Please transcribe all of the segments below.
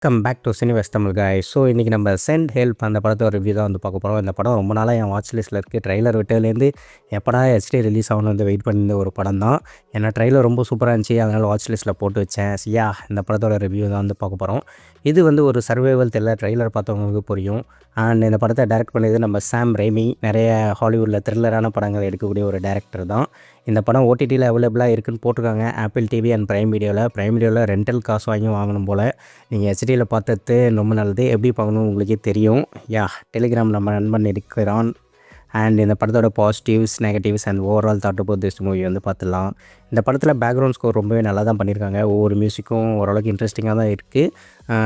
Come back to சினிவெஸ் Tamil guys. So இன்றைக்கி நம்ம சென்ட் ஹெல்ப் அந்த படத்தோட ரிவ்யூ தான் வந்து பார்க்க போகிறோம். இந்த படம் ரொம்ப நாளாக என் வாட்ச் லிஸ்ட்டில் இருக்குது. ட்ரெய்லர் விட்டதுலேருந்து எப்படா ஹெச்டி ரிலீஸ் ஆகணும் வந்து வெயிட் பண்ணியிருந்த ஒரு படம் தான். ஏன்னா ட்ரெய்லர் ரொம்ப சூப்பராக இருந்துச்சு, அதனால் வாட்ச் லிஸ்ட்டில் போட்டு வச்சேன். இந்த படத்தோட ரிவ்யூ தான் வந்து பார்க்க போகிறோம். இது வந்து ஒரு சர்வைவல் த்ரில்லர். ட்ரெய்லர் பார்த்தவங்களுக்கு புரியும். அண்ட் இந்த படத்தை டைரக்ட் பண்ணியது நம்ம சாம் ரெய்மி. நிறைய ஹாலிவுட்டில் த்ரில்லரான படங்கள் எடுக்கக்கூடிய ஒரு டேரக்டர் தான். இந்த படம் ஓடிடியில் அவைலபிளாக இருக்குதுன்னு போட்டிருக்காங்க. ஆப்பிள் டிவி அண்ட் ப்ரைம் வீடியோவில் ரெண்டல் காசு வாங்கி வாங்கணும் போல். நீங்கள் ஹெச்டியில் பார்த்தது ரொம்ப நல்லது. எப்படி பார்க்கணும் உங்களுக்கே தெரியும். டெலிகிராம் நம்ம நண்பன் இருக்கிறான். அண்ட் இந்த படத்தோட positives, negatives and overall thought about this movie வந்து பார்த்துடலாம். இந்த படத்தில் பேக்ரவுண்ட் ஸ்கோர் ரொம்பவே நல்லா தான் பண்ணியிருக்காங்க. ஒவ்வொரு மியூசிக்கும் ஓரளவுக்கு இன்ட்ரெஸ்டிங்காக தான் இருக்குது.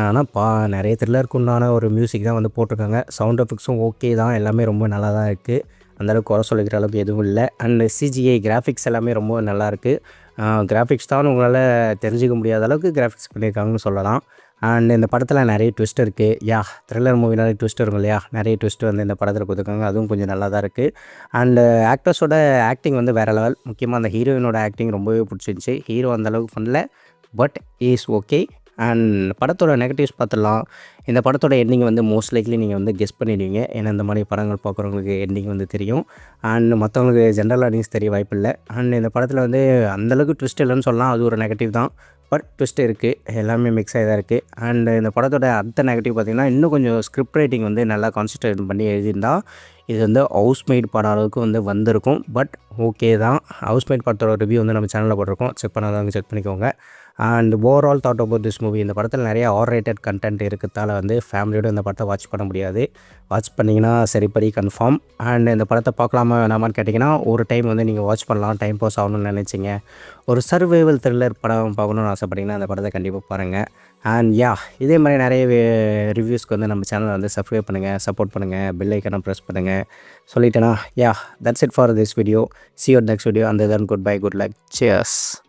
ஆனால் நிறைய த்ரில்லருக்கு உண்டான ஒரு மியூசிக் தான் வந்து போட்டிருக்காங்க. சவுண்ட் எஃபெக்ட்ஸும் ஓகே தான், எல்லாமே ரொம்ப நல்லா தான் இருக்குது. அந்தளவுக்கு குறை சொல்லிக்கிற அளவுக்கு எதுவும் இல்லை. அண்ட் சிஜிஐ கிராஃபிக்ஸ் எல்லாமே ரொம்ப நல்லாயிருக்கு. கிராஃபிக்ஸ் தான் உங்களால் தெரிஞ்சிக்க முடியாத அளவுக்கு கிராஃபிக்ஸ் பண்ணியிருக்காங்கன்னு சொல்லலாம். அண்ட் இந்த படத்தில் நிறைய ட்விஸ்ட் இருக்குது. த்ரில்லர் மூவினாலே ட்விஸ்ட் இருக்கும் இல்லையா, நிறைய ட்விஸ்ட் வந்து இந்த படத்தில் கொடுத்துருக்காங்க. அதுவும் கொஞ்சம் நல்லா தான் இருக்குது. அண்டு ஆக்டர்ஸோட ஆக்டிங் வந்து வேறு லெவல். முக்கியமாக அந்த ஹீரோயினோட ஆக்டிங் ரொம்பவே பிடிச்சிருந்துச்சி. ஹீரோ அந்தளவுக்கு பண்ணல, பட் இஸ் ஓகே. அண்ட் படத்தோட நெகட்டிவ்ஸ் பார்த்துடலாம். இந்த படத்தோட எண்டிங் வந்து மோஸ்ட் லைக்லி நீங்கள் வந்து கெஸ் பண்ணிடுவீங்க. ஏன்னா இந்த மாதிரி படங்கள் பார்க்குறவங்களுக்கு எண்டிங் வந்து தெரியும். அண்ட் மற்றவங்களுக்கு ஜென்ரல் ஆடியன்ஸ் தெரிய வாய்ப்பு இல்லை. அண்ட் இந்த படத்தில் வந்து அந்தளவுக்கு ட்விஸ்ட் இல்லைன்னு சொல்லலாம், அது ஒரு நெகட்டிவ் தான். பட் ட்விஸ்ட் இருக்குது, எல்லாமே மிக்ஸ் ஆகி தான் இருக்குது. அண்ட் இந்த படத்தோட அடுத்த நெகட்டிவ் பார்த்திங்கன்னா, இன்னும் கொஞ்சம் ஸ்கிரிப்ட் ரைட்டிங் வந்து நல்லா கான்சன்ட்ரேட் பண்ணி எழுதியிருந்தால் இது வந்து ஹவுஸ்மேட் படம் அளவுக்கு வந்து வந்திருக்கும். பட் ஓகே தான். ஹவுஸ்மேட் படத்தோட ரிவ்யூ வந்து நம்ம சேனலில் போட்டிருக்கோம், செக் பண்ணாதவங்க செக் பண்ணிக்கோங்க. And overall thought about this movie, இந்த படத்தில் நிறைய ரேட்டட் கண்டென்ட் இருக்கிறதால வந்து ஃபேமிலியோடு இந்த படத்தை வாட்ச் பண்ண முடியாது. வாட்ச் பண்ணிங்கன்னா சரிப்படி கன்ஃபார்ம். அண்ட் இந்த படத்தை பார்க்கலாமா வேணாமான்னு கேட்டிங்கன்னா, ஒரு டைம் வந்து நீங்கள் வாட்ச் பண்ணலாம். டைம் பாஸ் ஆகணும்னு நினச்சிங்க, ஒரு சர்வைவல் த்ரில்லர் படம் பார்க்கணுன்னு ஆசைப்பட்டீங்கன்னா அந்த படத்தை கண்டிப்பாக பாருங்கள். அண்ட் இதே மாதிரி நிறைய ரிவ்யூஸ்க்கு வந்து நம்ம சேனலை வந்து சப்ஸ்கிரைப் பண்ணுங்கள், சப்போர்ட் பண்ணுங்கள், பெல் ஐக்கானை ப்ரெஸ் பண்ணுங்கள். சொல்லிட்டேனா? That's it for this video. See you at next video. Until then, goodbye, good luck, cheers.